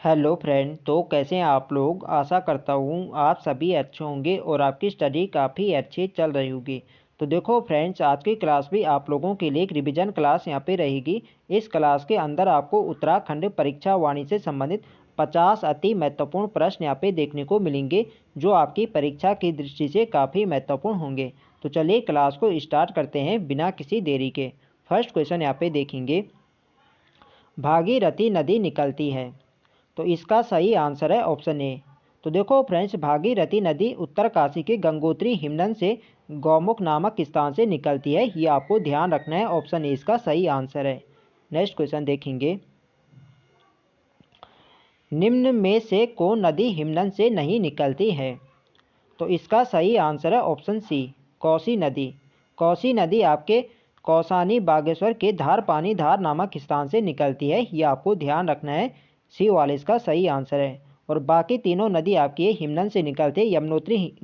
Hello friend. तो कैसे हैं आप लोग। आशा करता हूँ आप सभी अच्छे होंगे और आपकी स्टडी काफ़ी अच्छी चल रही होगी। तो देखो फ्रेंड्स, आज की क्लास भी आप लोगों के लिए एक रिवीजन क्लास यहाँ पे रहेगी। इस क्लास के अंदर आपको उत्तराखंड परीक्षा वाणी से संबंधित 50 अति महत्वपूर्ण प्रश्न यहाँ पे देखने को मिलेंगे, जो आपकी परीक्षा की दृष्टि से काफ़ी महत्वपूर्ण होंगे। तो चलिए क्लास को स्टार्ट करते हैं बिना किसी देरी के। फर्स्ट क्वेश्चन यहाँ पे देखेंगे, भागीरथी नदी निकलती है। तो इसका सही आंसर है ऑप्शन ए। तो देखो फ्रेंड्स, भागीरथी नदी उत्तरकाशी के गंगोत्री हिमनद से गौमुख नामक स्थान से निकलती है। ये आपको ध्यान रखना है, ऑप्शन ए इसका सही आंसर है। नेक्स्ट क्वेश्चन देखेंगे, निम्न में से कौन नदी हिमनद से नहीं निकलती है। तो इसका सही आंसर है ऑप्शन सी, कोसी नदी। कोसी नदी आपके कौसानी बागेश्वर के धार पानी धार नामक स्थान से निकलती है। ये आपको ध्यान रखना है, सी वाले इसका सही आंसर है। और बाकी तीनों नदी आपकी हिमनद से निकलते हैं।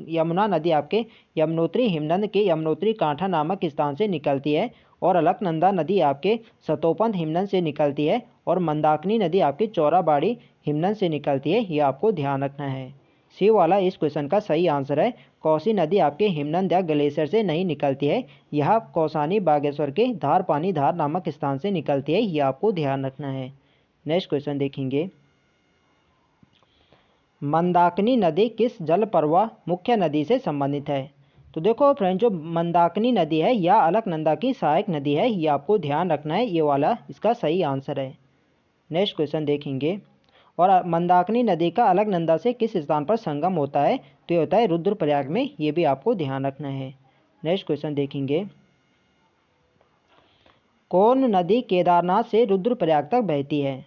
यमुना नदी आपके यमुनोत्री हिमनद के यमुनोत्री कांठा नामक स्थान से निकलती है। और अलकनंदा नदी आपके सतोपंथ हिमनद से निकलती है। और मंदाकिनी नदी आपकी चौराबाड़ी हिमनद से निकलती है। ये आपको ध्यान रखना है, सी वाला इस क्वेश्चन का सही आंसर है। कोसी नदी आपके हिमनद या ग्लेशियर से नहीं निकलती है, यह कौसानी बागेश्वर के धार पानी धार नामक स्थान से निकलती है। यह आपको ध्यान रखना है। नेक्स्ट क्वेश्चन देखेंगे, मंदाकिनी नदी किस जल प्रवाह मुख्य नदी से संबंधित है। तो देखो फ्रेंड, जो मंदाकिनी नदी है यह अलकनंदा की सहायक नदी है। ये आपको ध्यान रखना है, ये वाला इसका सही आंसर है। नेक्स्ट क्वेश्चन देखेंगे, और मंदाकिनी नदी का अलकनंदा से किस स्थान पर संगम होता है। तो ये होता है रुद्रप्रयाग में। ये भी आपको ध्यान रखना है। नेक्स्ट क्वेश्चन देखेंगे, कौन नदी केदारनाथ से रुद्रप्रयाग तक बहती है।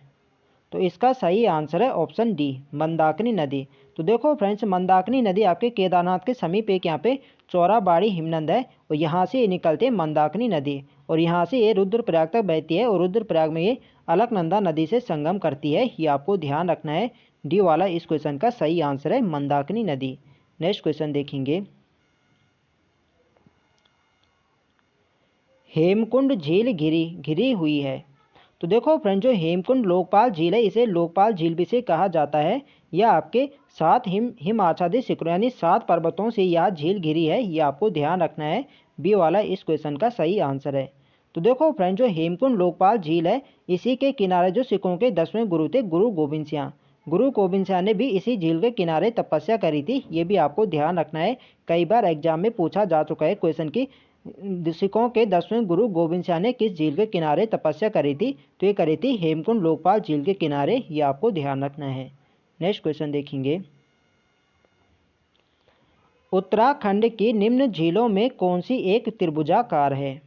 तो इसका सही आंसर है ऑप्शन डी, मंदाकिनी नदी। तो देखो फ्रेंड्स, मंदाकिनी नदी आपके केदारनाथ के समीप एक यहाँ पे चौराबाड़ी हिमनद है, और यहाँ से ये निकलती है मंदाकिनी नदी, और यहाँ से ये रुद्रप्रयाग तक बहती है। और रुद्रप्रयाग में ये अलकनंदा नदी से संगम करती है। ये आपको ध्यान रखना है, डी वाला इस क्वेश्चन का सही आंसर है, मंदाकिनी नदी। नेक्स्ट क्वेश्चन देखेंगे, हेमकुंड झील घिरी हुई है। तो देखो फ्रेंड, जो हेमकुंड लोकपाल झील है इसे लोकपाल झील भी से कहा जाता है। यह आपके 7 हिम आच्छादित शिखरों यानी 7 पर्वतों से यह झील घिरी है। ये आपको ध्यान रखना है, बी वाला इस क्वेश्चन का सही आंसर है। तो देखो फ्रेंड, जो हेमकुंड लोकपाल झील है इसी के किनारे जो सिखों के 10वें गुरु थे गुरु गोबिंद सिंह ने भी इसी झील के किनारे तपस्या करी थी। ये भी आपको ध्यान रखना है, कई बार एग्जाम में पूछा जा चुका है क्वेश्चन की, सिखों के 10वें गुरु गोबिंद सिंह ने किस झील के किनारे तपस्या करी थी। तो ये करी थी हेमकुंड लोकपाल झील के किनारे। ये आपको ध्यान रखना है। नेक्स्ट क्वेश्चन देखेंगे, उत्तराखंड की निम्न झीलों में कौन सी एक त्रिभुजाकार है।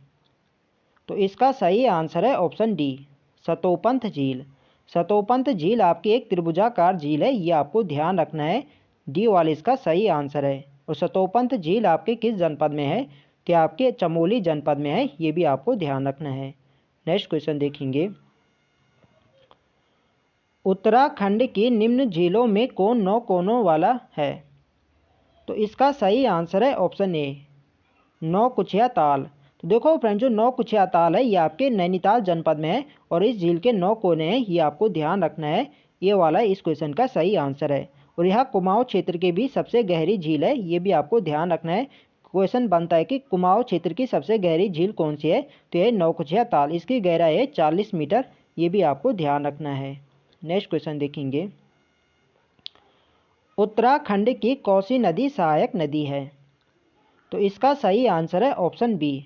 तो इसका सही आंसर है ऑप्शन डी, सतोपंथ झील। सतोपंथ झील आपकी एक त्रिभुजाकार झील है। ये आपको ध्यान रखना है, डी वाले इसका सही आंसर है। और सतोपंथ झील आपके किस जनपद में है। तो आपके चमोली जनपद में है। ये भी आपको ध्यान रखना है। नेक्स्ट क्वेश्चन देखेंगे, उत्तराखंड की निम्न झीलों में कौन 9 कोनों वाला है। तो इसका सही आंसर है ऑप्शन ए, नौकुचिया ताल। तो देखो फ्रेंड, जो नौकुचिया ताल है ये आपके नैनीताल जनपद में है, और इस झील के 9 कोने हैं। ये आपको ध्यान रखना है, ये वाला इस क्वेश्चन का सही आंसर है। और यह कुमाऊं क्षेत्र की भी सबसे गहरी झील है। ये भी आपको ध्यान रखना है, क्वेश्चन बनता है कि कुमाऊं क्षेत्र की सबसे गहरी झील कौन सी है। तो यह नौकुचिया ताल, इसकी गहराई है 40 मीटर। ये भी आपको ध्यान रखना है। नेक्स्ट क्वेश्चन देखेंगे, उत्तराखंड की कोसी नदी सहायक नदी है। तो इसका सही आंसर है ऑप्शन बी,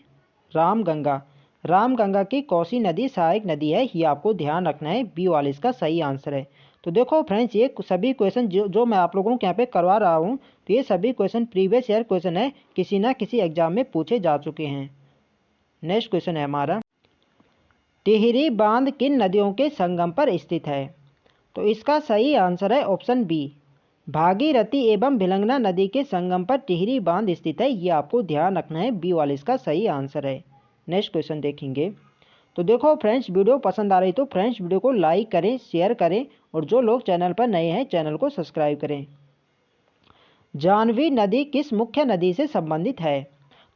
रामगंगा। रामगंगा की कोसी नदी सहायक नदी है। ये आपको ध्यान रखना है, बी वाले इसका सही आंसर है। तो देखो फ्रेंड्स, ये सभी क्वेश्चन जो मैं आप लोगों को यहाँ पे करवा रहा हूँ, तो ये सभी क्वेश्चन प्रीवियस ईयर क्वेश्चन है, किसी ना किसी एग्जाम में पूछे जा चुके हैं। नेक्स्ट क्वेश्चन है हमारा, टिहरी बांध किन नदियों के संगम पर स्थित है। तो इसका सही आंसर है ऑप्शन बी, भागीरथी एवं भिलंगना नदी के संगम पर टिहरी बांध स्थित है। ये आपको ध्यान रखना है, बी वाले इसका सही आंसर है। नेक्स्ट क्वेश्चन देखेंगे, तो देखो फ्रेंड्स, वीडियो पसंद आ रही तो फ्रेंड्स वीडियो को लाइक करें, शेयर करें, और जो लोग चैनल पर नए हैं चैनल को सब्सक्राइब करें। जानवी नदी किस मुख्य नदी से संबंधित है।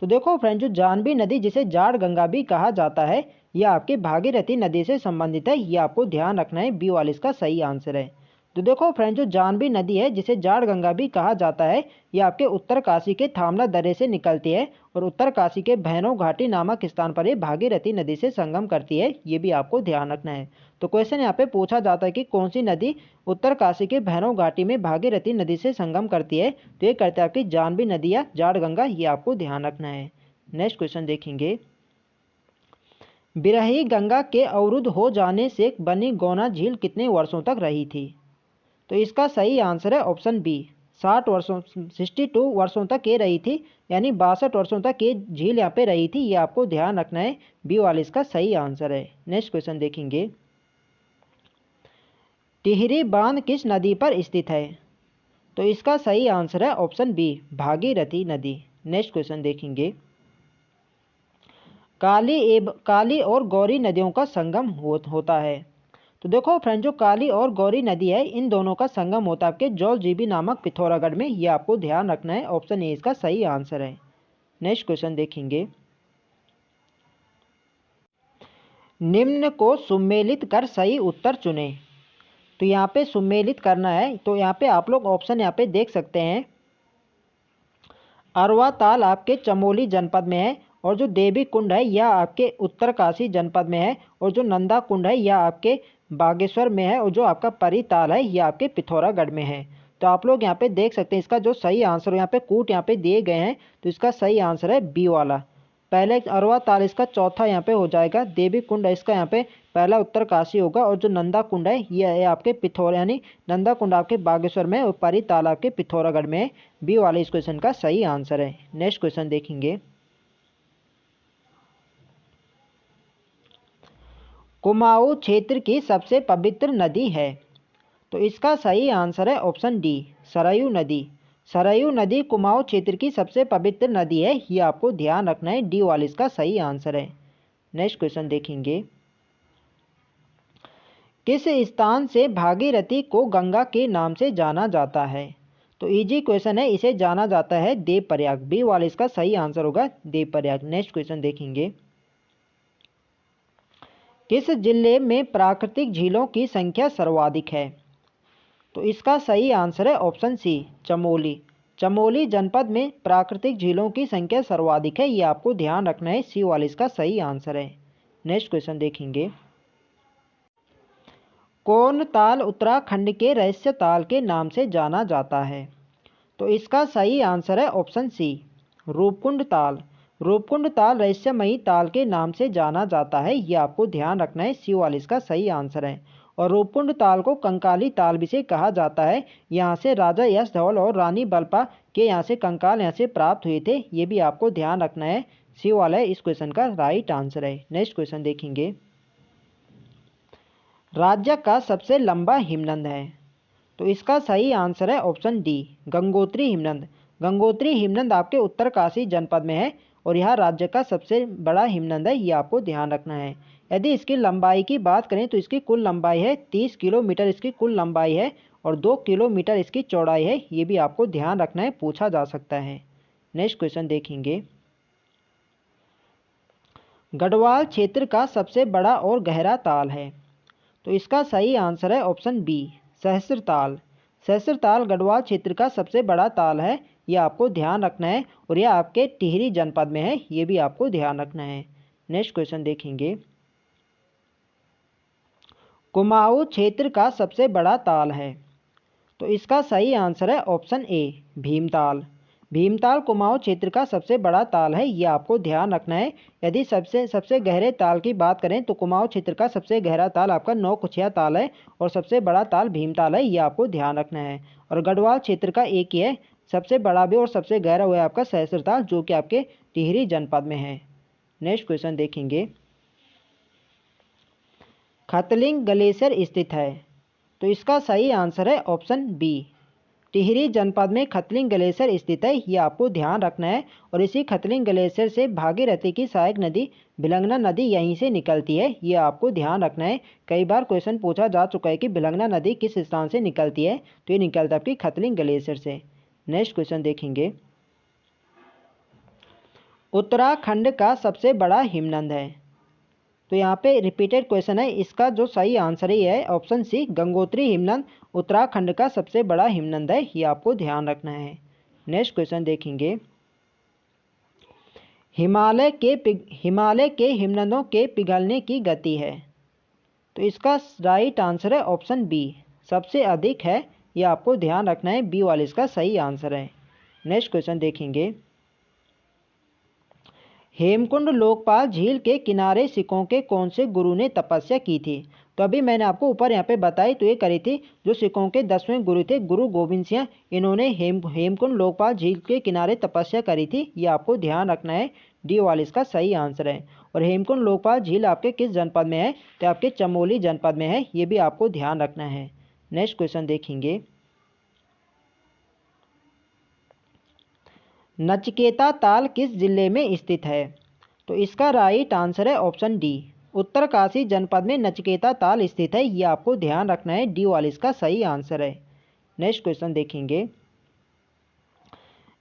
तो देखो फ्रेंड्स, जो जानवी नदी जिसे जाड़ गंगा भी कहा जाता है, यह आपकी भागीरथी नदी से संबंधित है। यह आपको ध्यान रखना है, बी वाले इसका सही आंसर है। तो देखो फ्रेंड, जो जानवी नदी है जिसे जाड़ गंगा भी कहा जाता है, ये आपके उत्तरकाशी के थामला दर्रे से निकलती है और उत्तरकाशी के भैरव घाटी नामक स्थान पर ये भागीरथी नदी से संगम करती है। ये भी आपको ध्यान रखना है। तो क्वेश्चन यहाँ पे पूछा जाता है कि कौन सी नदी उत्तरकाशी के भैरव घाटी में भागीरथी नदी से संगम करती है, तो ये करते हैं आपकी जानवी नदी या जाड़ गंगा। ये आपको ध्यान रखना है। नेक्स्ट क्वेश्चन देखेंगे, बिरही गंगा के अवरुद्ध हो जाने से बनी गौना झील कितने वर्षों तक रही थी? तो इसका सही आंसर है ऑप्शन बी, 62 वर्षों तक ये रही थी, यानी 62 वर्षों तक ये झील यहाँ पे रही थी। ये आपको ध्यान रखना है, बी वाला इसका सही आंसर है। नेक्स्ट क्वेश्चन देखेंगे, टिहरी बांध किस नदी पर स्थित है? तो इसका सही आंसर है ऑप्शन बी, भागीरथी नदी। नेक्स्ट क्वेश्चन देखेंगे, काली और गौरी नदियों का संगम होता है। तो देखो फ्रेंड, जो काली और गौरी नदी है, इन दोनों का संगम होता है आपके जौलजीबी नामक पिथौरागढ़ में। ये आपको ध्यान रखना है, ऑप्शन ए इसका सही आंसर है। नेक्स्ट क्वेश्चन देखेंगे, निम्न को सुमेलित कर सही उत्तर चुने। तो यहाँ पे सुमेलित करना है, तो यहाँ पे आप लोग ऑप्शन यहाँ पे देख सकते हैं। अरवा ताल आपके चमोली जनपद में है, और जो देवी कुंड है यह आपके उत्तरकाशी जनपद में है, और जो नंदा कुंड है यह आपके बागेश्वर में है, और जो आपका परी ताल है यह आपके पिथौरागढ़ में है। तो आप लोग यहाँ पे देख सकते हैं, इसका जो सही आंसर यहाँ पे कूट यहाँ पे दिए गए हैं, तो इसका सही आंसर है बी वाला। पहले अरवा ताल इसका चौथा यहाँ पे हो जाएगा, देवी कुंड इसका यहाँ पे पहला उत्तरकाशी होगा, और जो नंदा कुंड है यह है आपके पिथौरा, यानी नंदा कुंड आपके बागेश्वर में और परी ताल आपके पिथौरागढ़ में है। बी वाले इस क्वेश्चन का सही आंसर है। नेक्स्ट क्वेश्चन देखेंगे, कुमाऊं क्षेत्र की सबसे पवित्र नदी है। तो इसका सही आंसर है ऑप्शन डी, सरयू नदी। सरयू नदी कुमाऊं क्षेत्र की सबसे पवित्र नदी है। ये आपको ध्यान रखना है, डी वाला इसका सही आंसर है। नेक्स्ट क्वेश्चन देखेंगे, किस स्थान से भागीरथी को गंगा के नाम से जाना जाता है? तो इजी क्वेश्चन है, इसे जाना जाता है देवप्रयाग। बी वाला इसका सही आंसर होगा देवप्रयाग। नेक्स्ट क्वेश्चन देखेंगे, किस जिले में प्राकृतिक झीलों की संख्या सर्वाधिक है? तो इसका सही आंसर है ऑप्शन सी, चमोली। चमोली जनपद में प्राकृतिक झीलों की संख्या सर्वाधिक है। ये आपको ध्यान रखना है, सी वाला इसका सही आंसर है। नेक्स्ट क्वेश्चन देखेंगे, कौन ताल उत्तराखंड के रहस्य ताल के नाम से जाना जाता है? तो इसका सही आंसर है ऑप्शन सी, रूपकुंड ताल। रूपकुंड ताल रहस्यमयी ताल के नाम से जाना जाता है। ये आपको ध्यान रखना है, सी वाला इसका सही आंसर है। और रूपकुंड ताल को कंकाली ताल भी से कहा जाता है। यहाँ से राजा यश धवल और रानी बल्पा के यहाँ से कंकाल यहाँ से प्राप्त हुए थे। ये भी आपको ध्यान रखना है, सी वाला इस क्वेश्चन का राइट आंसर है। नेक्स्ट क्वेश्चन देखेंगे, राज्य का सबसे लंबा हिमनद है। तो इसका सही आंसर है ऑप्शन डी, गंगोत्री हिमनद। गंगोत्री हिमनद आपके उत्तरकाशी जनपद में है, और यह राज्य का सबसे बड़ा हिमनद है। ये आपको ध्यान रखना है। यदि इसकी लंबाई की बात करें तो इसकी कुल लंबाई है 30 किलोमीटर इसकी कुल लंबाई है, और 2 किलोमीटर इसकी चौड़ाई है। ये भी आपको ध्यान रखना है, पूछा जा सकता है। नेक्स्ट क्वेश्चन देखेंगे, गढ़वाल क्षेत्र का सबसे बड़ा और गहरा ताल है। तो इसका सही आंसर है ऑप्शन बी, सहस्त्रताल। सहस्त्रताल गढ़वाल क्षेत्र का सबसे बड़ा ताल है। यह आपको ध्यान रखना है, और यह आपके टिहरी जनपद में है। ये भी आपको ध्यान रखना है। नेक्स्ट क्वेश्चन देखेंगे, कुमाऊं क्षेत्र का सबसे बड़ा ताल है। तो इसका सही आंसर है ऑप्शन ए, भीमताल। भीमताल कुमाऊं क्षेत्र का सबसे बड़ा ताल है। यह आपको ध्यान रखना है। यदि सबसे गहरे ताल की बात करें तो कुमाऊं क्षेत्र का सबसे गहरा ताल आपका नौकुचिया ताल है, और सबसे बड़ा ताल भीमताल है। यह आपको ध्यान रखना है। और गढ़वाल क्षेत्र का एक ही है, सबसे बड़ा भी और सबसे गहरा हुआ है आपका सहस्त्रताल, जो कि आपके टिहरी जनपद में है। नेक्स्ट क्वेश्चन देखेंगे, खतलिंग ग्लेशियर स्थित है। तो इसका सही आंसर है ऑप्शन बी, टिहरी जनपद में खतलिंग ग्लेशियर स्थित है। ये आपको ध्यान रखना है। और इसी खतलिंग ग्लेशियर से भागीरथी की सहायक नदी भिलंगना नदी यहीं से निकलती है। ये आपको ध्यान रखना है। कई बार क्वेश्चन पूछा जा चुका है कि भिलंगना नदी किस स्थान से निकलती है, तो ये निकलता है आपकी खतलिंग ग्लेशियर से। नेक्स्ट क्वेश्चन देखेंगे, उत्तराखंड का सबसे बड़ा हिमनद है। तो यहाँ पे रिपीटेड क्वेश्चन है, इसका जो सही आंसर ही है ऑप्शन सी, गंगोत्री हिमनद उत्तराखंड का सबसे बड़ा हिमनद है, ये आपको ध्यान रखना है। नेक्स्ट क्वेश्चन देखेंगे, हिमालय के हिमनदों के पिघलने की गति है। तो इसका राइट आंसर है ऑप्शन बी, सबसे अधिक है, ये आपको ध्यान रखना है, बी वाले इसका सही आंसर है। नेक्स्ट क्वेश्चन देखेंगे, हेमकुंड लोकपाल झील के किनारे सिखों के कौन से गुरु ने तपस्या की थी। तो अभी मैंने आपको ऊपर यहाँ पे बताई तो ये करी थी, जो सिखों के 10वें गुरु थे गुरु गोविंद सिंह, इन्होंने हेमकुंड लोकपाल झील के किनारे तपस्या करी थी, ये आपको ध्यान रखना है, डी वाले इसका सही आंसर है। और हेमकुंड लोकपाल झील आपके किस जनपद में है, तो आपके चमोली जनपद में है, ये भी आपको ध्यान रखना है। नेक्स्ट क्वेश्चन देखेंगे, नचिकेता ताल किस जिले में स्थित है। तो इसका राइट आंसर है ऑप्शन डी, उत्तरकाशी जनपद में नचिकेता ताल स्थित है, ये आपको ध्यान रखना है, डी वाले इसका सही आंसर है। नेक्स्ट क्वेश्चन देखेंगे,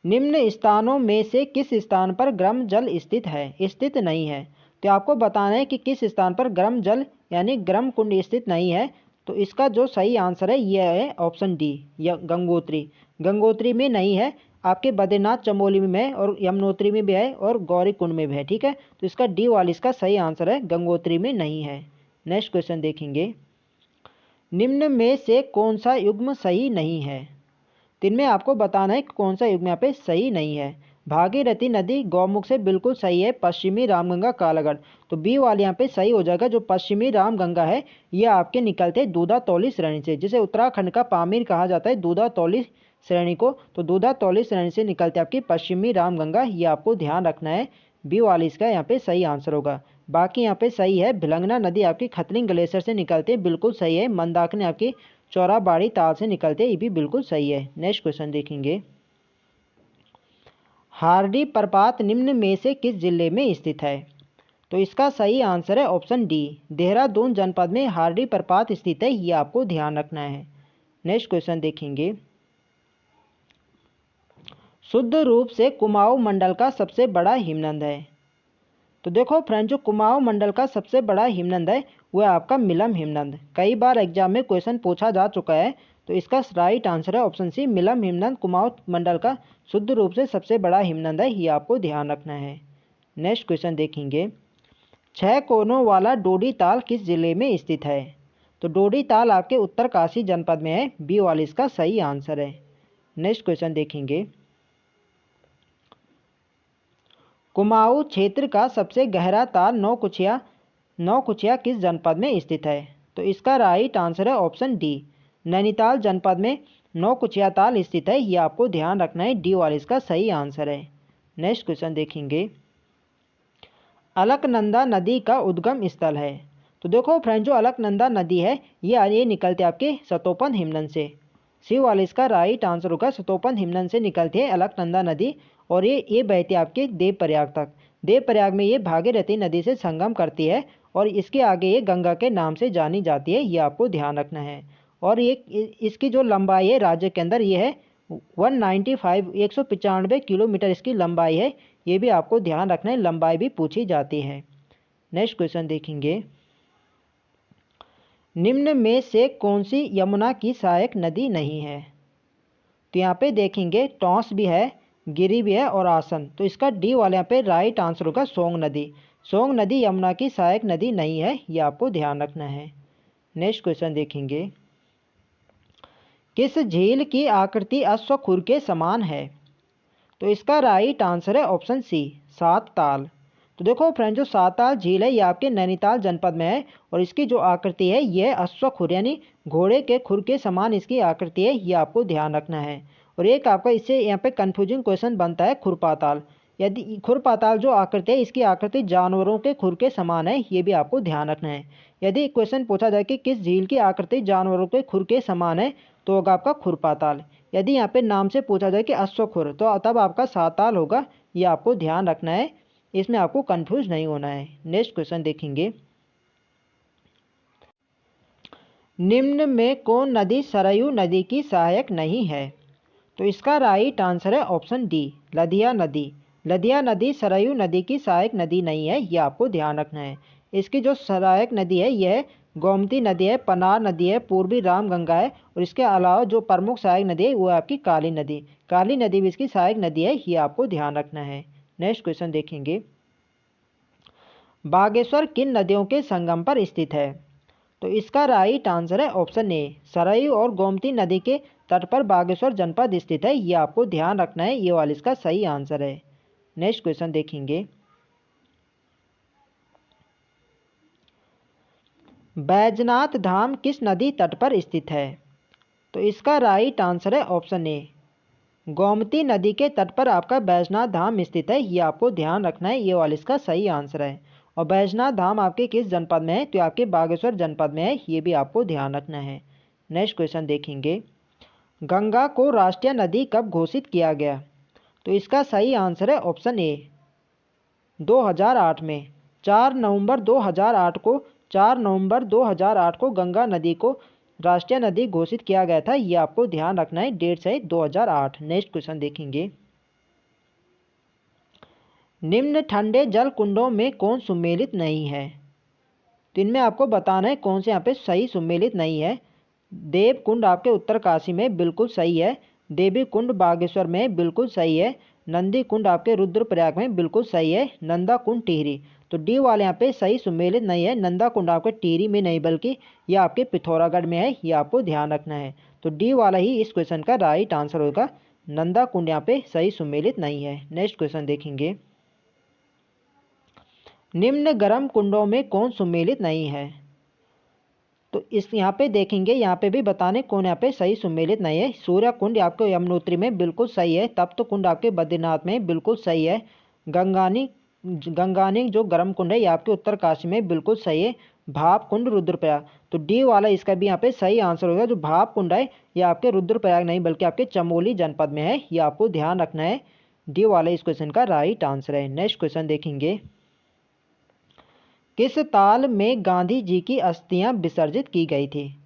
निम्न स्थानों में से किस स्थान पर गर्म जल स्थित नहीं है। तो आपको बताना है कि किस स्थान पर गर्म जल यानी गर्म कुंड स्थित नहीं है। तो इसका जो सही आंसर है यह है ऑप्शन डी, या गंगोत्री में नहीं है, आपके बद्रीनाथ चमोली में है, और यमुनोत्री में भी है, और गौरी कुंड में भी है, ठीक है। तो इसका डी वाला इसका सही आंसर है, गंगोत्री में नहीं है। नेक्स्ट क्वेश्चन देखेंगे, निम्न में से कौन सा युग्म सही नहीं है। तो इनमें आपको बताना है कि कौन सा युग्म यहाँ पे सही नहीं है। भागीरथी नदी गौमुख से बिल्कुल सही है, पश्चिमी रामगंगा कालागढ़। तो बी वाले यहाँ पे सही हो जाएगा, जो पश्चिमी रामगंगा है ये आपके निकलते दूधा तौली श्रेणी से, जिसे उत्तराखंड का पामीर कहा जाता है दूधा तौली श्रेणी को। तो दूधा तौली श्रेणी से निकलते आपकी पश्चिमी रामगंगा, ये आपको ध्यान रखना है, बी वाले इसका यहाँ पे सही आंसर होगा। बाकी यहाँ पे सही है, भिलंगना नदी आपकी खतलिंग ग्लेशियर से निकलते बिल्कुल सही है, मंदाकिनी आपकी चौराबाड़ी ताल से निकलते, ये भी बिल्कुल सही है। नेक्स्ट क्वेश्चन देखेंगे, हार्डी प्रपात निम्न में से किस जिले में स्थित है। तो इसका सही आंसर है ऑप्शन डी, देहरादून जनपद में हार्डी प्रपात स्थित है, ये आपको ध्यान रखना है। नेक्स्ट क्वेश्चन देखेंगे, शुद्ध रूप से कुमाऊं मंडल का सबसे बड़ा हिमनद है। तो देखो फ्रेंड, जो कुमाऊं मंडल का सबसे बड़ा हिमनद है वह आपका मिलम हिमनद, कई बार एग्जाम में क्वेश्चन पूछा जा चुका है। तो इसका राइट आंसर है ऑप्शन सी, मिलम हिमनद कुमाऊं मंडल का शुद्ध रूप से सबसे बड़ा हिमनद है, ये आपको ध्यान रखना है। नेक्स्ट क्वेश्चन देखेंगे, 6 कोनों वाला डोडी ताल किस जिले में स्थित है। तो डोडी ताल आपके उत्तरकाशी जनपद में है, बी वाले इसका सही आंसर है। नेक्स्ट क्वेश्चन देखेंगे, कुमाऊं क्षेत्र का सबसे गहरा ताल नौकुचिया किस जनपद में स्थित है। तो इसका राइट आंसर है ऑप्शन डी, नैनीताल जनपद में नौकुचिया ताल स्थित है, ये आपको ध्यान रखना है, डी वाले इसका सही आंसर है। नेक्स्ट क्वेश्चन देखेंगे, अलकनंदा नदी का उद्गम स्थल है। तो देखो फ्रेंड, जो अलकनंदा नदी है ये निकलते आपके सतोपन हिमनद से, सी वाले इसका राइट आंसर होगा, सतोपन हिमनद से निकलती है अलकनंदा नदी, और ये बहती है आपके देवप्रयाग तक। देवप्रयाग में ये भागीरथी नदी से संगम करती है, और इसके आगे ये गंगा के नाम से जानी जाती है, ये आपको ध्यान रखना है। और ये इसकी जो लंबाई है राज्य के अंदर ये है 195 किलोमीटर इसकी लंबाई है, ये भी आपको ध्यान रखना है, लंबाई भी पूछी जाती है। नेक्स्ट क्वेश्चन देखेंगे, निम्न में से कौन सी यमुना की सहायक नदी नहीं है। तो यहाँ पे देखेंगे टॉस भी है, गिरी भी है, और आसन। तो इसका डी वाले यहाँ पे राइट आंसर होगा सोंग नदी। सोंग नदी यमुना की सहायक नदी नहीं है, ये आपको ध्यान रखना है। नेक्स्ट क्वेश्चन देखेंगे, किस झील की आकृति अश्वखुर के समान है। तो इसका राइट आंसर है ऑप्शन सी, सात ताल। तो देखो फ्रेंड, जो सात ताल झील है ये आपके नैनीताल जनपद में है, और इसकी जो आकृति है यह अश्वखुर यानी घोड़े के खुर के समान इसकी आकृति है, ये आपको ध्यान रखना है। और एक आपका इससे यहाँ पे कंफ्यूजिंग क्वेश्चन बनता है खुरपाताल, यदि खुरपाताल जो आकृति है इसकी आकृति जानवरों के खुर के समान है, ये भी आपको ध्यान रखना है। यदि क्वेश्चन पूछा जाए कि किस झील की आकृति जानवरों के खुर के समान है, तो होगा आपका खुरपाताल। यदि यहाँ पे नाम से पूछा जाए कि अश्वखुर, तो तब आपका साताल होगा, ये आपको ध्यान रखना है, इसमें आपको कंफ्यूज नहीं होना है। नेक्स्ट क्वेश्चन देखेंगे, निम्न में कौन नदी सरयू नदी की सहायक नहीं है। तो इसका राइट आंसर है ऑप्शन डी, लदिया नदी। लदिया नदी सरयू नदी की सहायक नदी नहीं है, ये आपको ध्यान रखना है। इसकी जो सहायक नदी है यह गोमती नदी है, पनार नदी है, पूर्वी रामगंगा है, और इसके अलावा जो प्रमुख सहायक नदी है वो है आपकी काली नदी। काली नदी भी इसकी सहायक नदी है, ये आपको ध्यान रखना है। नेक्स्ट क्वेश्चन देखेंगे, बागेश्वर किन नदियों के संगम पर स्थित है? तो इसका राइट आंसर है ऑप्शन ए, सरयू और गोमती नदी के तट पर बागेश्वर जनपद स्थित है, ये आपको ध्यान रखना है, ये वाला इसका सही आंसर है। नेक्स्ट क्वेश्चन देखेंगे, बैजनाथ धाम किस नदी तट पर स्थित है? तो इसका राइट आंसर है ऑप्शन ए, गोमती नदी के तट पर आपका बैजनाथ धाम स्थित है, ये आपको ध्यान रखना है, ये वाला इसका सही आंसर है। और बैजनाथ धाम आपके किस जनपद में है? तो आपके बागेश्वर जनपद में है, ये भी आपको ध्यान रखना है। नेक्स्ट क्वेश्चन देखेंगे, गंगा को राष्ट्रीय नदी कब घोषित किया गया? तो इसका सही आंसर है ऑप्शन ए, 2008 में। 4 नवंबर 2008 को गंगा नदी को राष्ट्रीय नदी घोषित किया गया था, ये आपको ध्यान रखना है, डेट से 2008। नेक्स्ट क्वेश्चन देखेंगे, निम्न ठंडे जल कुंडों में कौन सुमेलित नहीं है? तो इनमें आपको बताना है कौन से यहाँ पे सही सुमेलित नहीं है। देव कुंड आपके उत्तरकाशी में बिल्कुल सही है, देवी कुंड बागेश्वर में बिल्कुल सही है, नंदी कुंड आपके रुद्रप्रयाग में बिल्कुल सही है, नंदा कुंड टिहरी। तो डी वाले यहाँ पे सही सुमेलित नहीं है, नंदा कुंड आपके टिहरी में नहीं बल्कि यह आपके पिथौरागढ़ में है, ये आपको ध्यान रखना है। तो डी वाला ही इस क्वेश्चन का राइट आंसर होगा, नंदा कुंड यहाँ पे सही सुमेलित नहीं है। नेक्स्ट क्वेश्चन देखेंगे, निम्न गर्म कुंडों में कौन सुमेलित नहीं है? तो इस यहाँ पे देखेंगे, यहाँ पे भी बताने कौन यहाँ पे सही सुमेलित नहीं है। सूर्य कुंड आपके यमुनोत्री में बिल्कुल सही है, तप्त कुंड आपके बद्रीनाथ में बिल्कुल सही है, गंगानी जो गर्म कुंड है ये आपके उत्तरकाशी में बिल्कुल सही है, भाप कुंड रुद्रप्रयाग। तो डी वाला इसका भी यहाँ पे सही आंसर होगा, जो भाप कुंड है ये आपके रुद्रप्रयाग नहीं बल्कि आपके चमोली जनपद में है, ये आपको ध्यान रखना है, डी वाला इस क्वेश्चन का राइट आंसर है। नेक्स्ट क्वेश्चन देखेंगे, किस ताल में गांधी जी की अस्थियां विसर्जित की गई थी?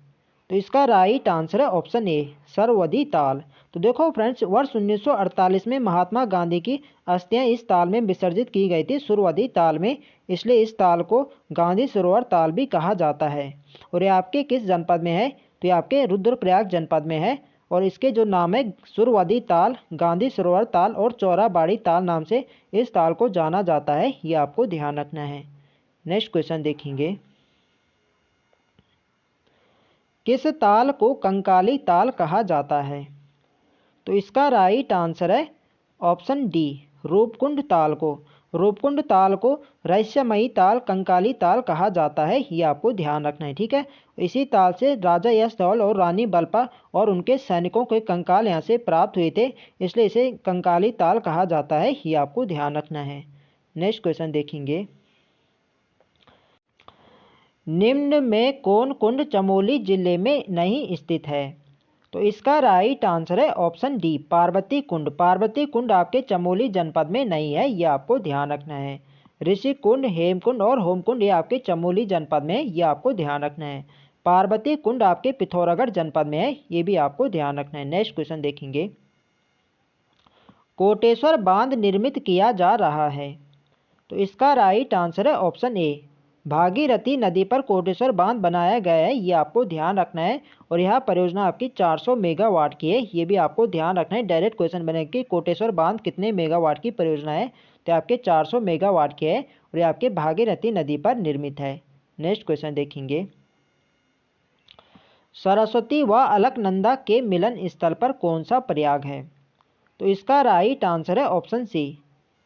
तो इसका राइट आंसर है ऑप्शन ए, सरवदी ताल। तो देखो फ्रेंड्स, वर्ष 1948 में महात्मा गांधी की अस्थियां इस ताल में विसर्जित की गई थी, सुरवदी ताल में, इसलिए इस ताल को गांधी सरोवर ताल भी कहा जाता है। और ये आपके किस जनपद में है? तो ये आपके रुद्रप्रयाग जनपद में है, और इसके जो नाम है सुरवदी ताल, गांधी सरोवर ताल और चौराबाड़ी ताल नाम से इस ताल को जाना जाता है, ये आपको ध्यान रखना है। नेक्स्ट क्वेश्चन देखेंगे, किस ताल को कंकाली ताल कहा जाता है? तो इसका राइट आंसर है ऑप्शन डी, रूपकुंड ताल को। रूपकुंड ताल को रहस्यमयी ताल, कंकाली ताल कहा जाता है, ये आपको ध्यान रखना है, ठीक है। इसी ताल से राजा यशधौल और रानी बल्पा और उनके सैनिकों के कंकाल यहाँ से प्राप्त हुए थे, इसलिए इसे कंकाली ताल कहा जाता है, ये आपको ध्यान रखना है। नेक्स्ट क्वेश्चन देखेंगे, निम्न में कौन कुंड चमोली जिले में नहीं स्थित है? तो इसका राइट आंसर है ऑप्शन डी, पार्वती कुंड। पार्वती कुंड आपके चमोली जनपद में नहीं है, ये आपको ध्यान रखना है। ऋषि कुंड, हेमकुंड और होमकुंड ये आपके चमोली जनपद में है, ये आपको ध्यान रखना है। पार्वती कुंड आपके पिथौरागढ़ जनपद में है, ये भी आपको ध्यान रखना है। नेक्स्ट क्वेश्चन देखेंगे, कोटेश्वर बांध निर्मित किया जा रहा है? तो इसका राइट आंसर है ऑप्शन ए, भागीरथी नदी पर कोटेश्वर बांध बनाया गया है, ये आपको ध्यान रखना है। और यह परियोजना आपकी 400 मेगावाट की है, ये भी आपको ध्यान रखना है। डायरेक्ट क्वेश्चन बनेगा कि कोटेश्वर बांध कितने मेगावाट की परियोजना है, तो आपके 400 मेगावाट की है, और ये आपके भागीरथी नदी पर निर्मित है। नेक्स्ट क्वेश्चन देखेंगे, सरस्वती व अलकनंदा के मिलन स्थल पर कौन सा प्रयाग है? तो इसका राइट आंसर है ऑप्शन सी,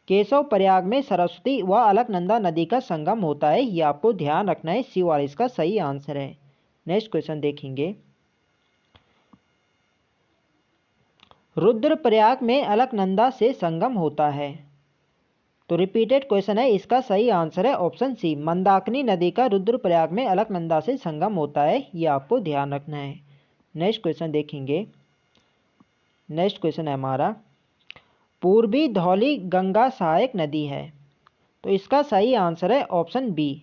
केशव प्रयाग में सरस्वती व अलकनंदा नदी का संगम होता है, ये आपको ध्यान रखना है, सी वाला इसका सही आंसर है। नेक्स्ट क्वेश्चन देखेंगे, रुद्रप्रयाग में अलकनंदा से संगम होता है? तो रिपीटेड क्वेश्चन है, इसका सही आंसर है ऑप्शन सी, मंदाकिनी नदी का रुद्रप्रयाग में अलकनंदा से संगम होता है, ये आपको ध्यान रखना है। नेक्स्ट क्वेश्चन देखेंगे, नेक्स्ट क्वेश्चन है हमारा, पूर्वी धौली गंगा सहायक नदी है? तो इसका सही आंसर है ऑप्शन बी,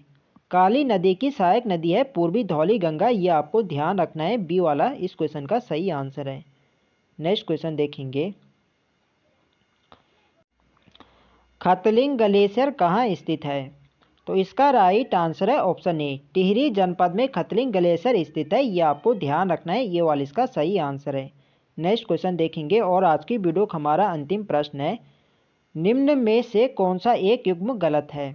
काली नदी की सहायक नदी है पूर्वी धौली गंगा, ये आपको ध्यान रखना है, बी वाला इस क्वेश्चन का सही आंसर है। नेक्स्ट क्वेश्चन देखेंगे, खतलिंग ग्लेशियर कहाँ स्थित है? तो इसका राइट आंसर है ऑप्शन ए, टिहरी जनपद में खतलिंग ग्लेशियर स्थित है। ये आपको ध्यान रखना है, ये वाला इसका सही आंसर है। नेक्स्ट क्वेश्चन देखेंगे और आज की वीडियो का हमारा अंतिम प्रश्न है, निम्न में से कौन सा एक युग्म गलत है।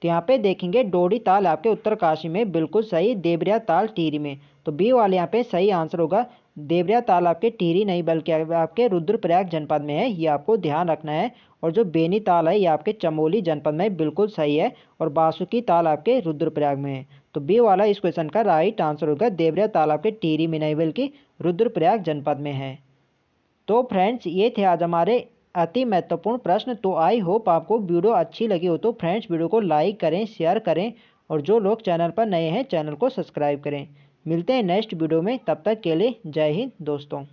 तो यहाँ पे देखेंगे डोडी ताल आपके उत्तरकाशी में बिल्कुल सही, देवरिया ताल टिहरी में। तो बी वाले यहाँ पे सही आंसर होगा। देवरिया ताल आपके टिहरी नहीं बल्कि आपके रुद्रप्रयाग जनपद में है, ये आपको ध्यान रखना है। और जो बेनी ताल है ये आपके चमोली जनपद में बिल्कुल सही है, और बासुकी ताल आपके रुद्रप्रयाग में है। तो बी वाला इस क्वेश्चन का राइट आंसर होगा, देवरिया ताल आपके टिहरी में नहीं बल्कि रुद्रप्रयाग जनपद में है। तो फ्रेंड्स ये थे आज हमारे अति महत्वपूर्ण प्रश्न। तो आई होप आपको वीडियो अच्छी लगी हो। तो फ्रेंड्स वीडियो को लाइक करें, शेयर करें, और जो लोग चैनल पर नए हैं चैनल को सब्सक्राइब करें। मिलते हैं नेक्स्ट वीडियो में, तब तक के लिए जय हिंद दोस्तों।